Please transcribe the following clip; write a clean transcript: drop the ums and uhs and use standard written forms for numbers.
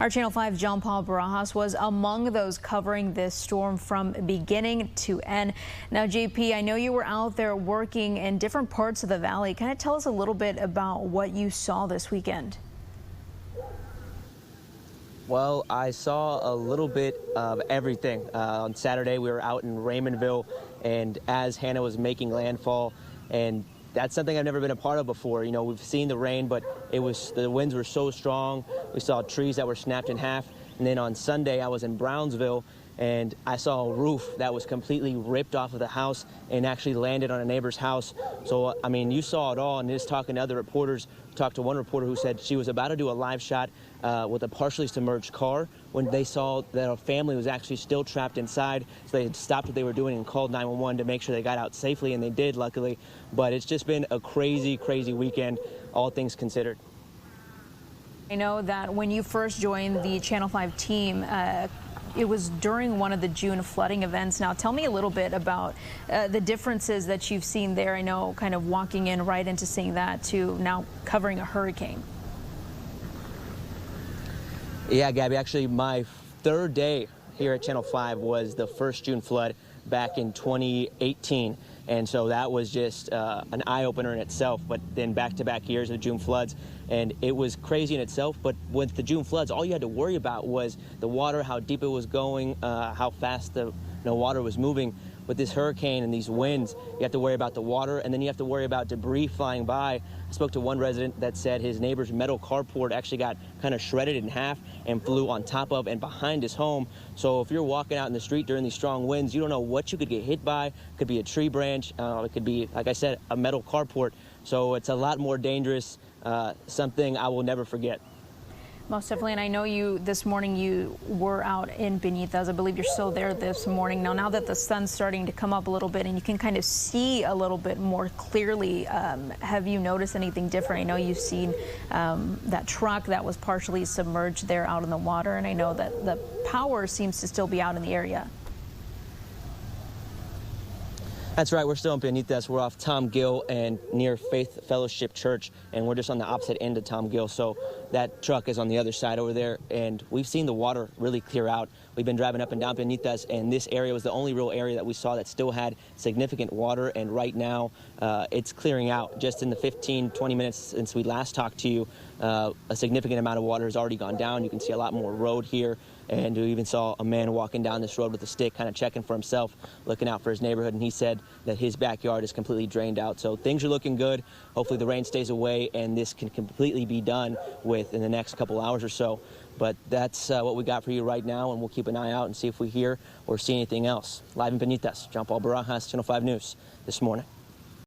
Our Channel 5 John Paul Barajas was among those covering this storm from beginning to end. Now, JP, I know you were out there working in different parts of the valley. Kind of tell us a little bit about what you saw this weekend. Well, I saw a little bit of everything. On Saturday, we were out in Raymondville, and as Hanna was making landfall, and that's something I've never been a part of before. You know, we've seen the rain, but the winds were so strong. We saw trees that were snapped in half. And then on Sunday, I was in Brownsville, and I saw a roof that was completely ripped off of the house and actually landed on a neighbor's house. So, I mean, you saw it all. And just talking to other reporters, talked to one reporter who said she was about to do a live shot with a partially submerged car when they saw that a family was actually still trapped inside. So they had stopped what they were doing and called 911 to make sure they got out safely, and they did, luckily. But it's just been a crazy, crazy weekend, all things considered. I know that when you first joined the Channel 5 team, it was during one of the June flooding events. Now, tell me a little bit about the differences that you've seen there. I know, kind of walking in right into seeing that to now covering a hurricane. Yeah, Gabby, actually my third day here at Channel 5 was the first June flood back in 2018. And so that was just an eye-opener in itself, but then back-to-back years of June floods, and it was crazy in itself. But with the June floods, all you had to worry about was the water, how deep it was going, how fast the water was moving. With this hurricane and these winds, you have to worry about the water, and then you have to worry about debris flying by. I spoke to one resident that said his neighbor's metal carport actually got kind of shredded in half and flew on top of and behind his home. So if you're walking out in the street during these strong winds, you don't know what you could get hit by. It could be a tree branch. It could be, like I said, a metal carport. So it's a lot more dangerous, something I will never forget. Most definitely, and I know this morning you were out in Barajas. I believe you're still there this morning. Now that the sun's starting to come up a little bit and you can kind of see a little bit more clearly, have you noticed anything different? I know you've seen that truck that was partially submerged there out in the water, and I know that the power seems to still be out in the area. That's right, we're still in Barajas. We're off Tom Gill and near Faith Fellowship Church, and we're just on the opposite end of Tom Gill. So that truck is on the other side over there, and we've seen the water really clear out. We've been driving up and down Barajas, and this area was the only real area that we saw that still had significant water, and right now it's clearing out. Just in the 15-20 minutes since we last talked to you, a significant amount of water has already gone down. You can see a lot more road here, and we even saw a man walking down this road with a stick, kind of checking for himself, looking out for his neighborhood, and he said that his backyard is completely drained out. So things are looking good. Hopefully the rain stays away and this can completely be done with in the next couple hours or so. But that's what we got for you right now, and we'll keep an eye out and see if we hear or see anything else. Live in Barajas, John Paul Barajas, Channel 5 News this morning.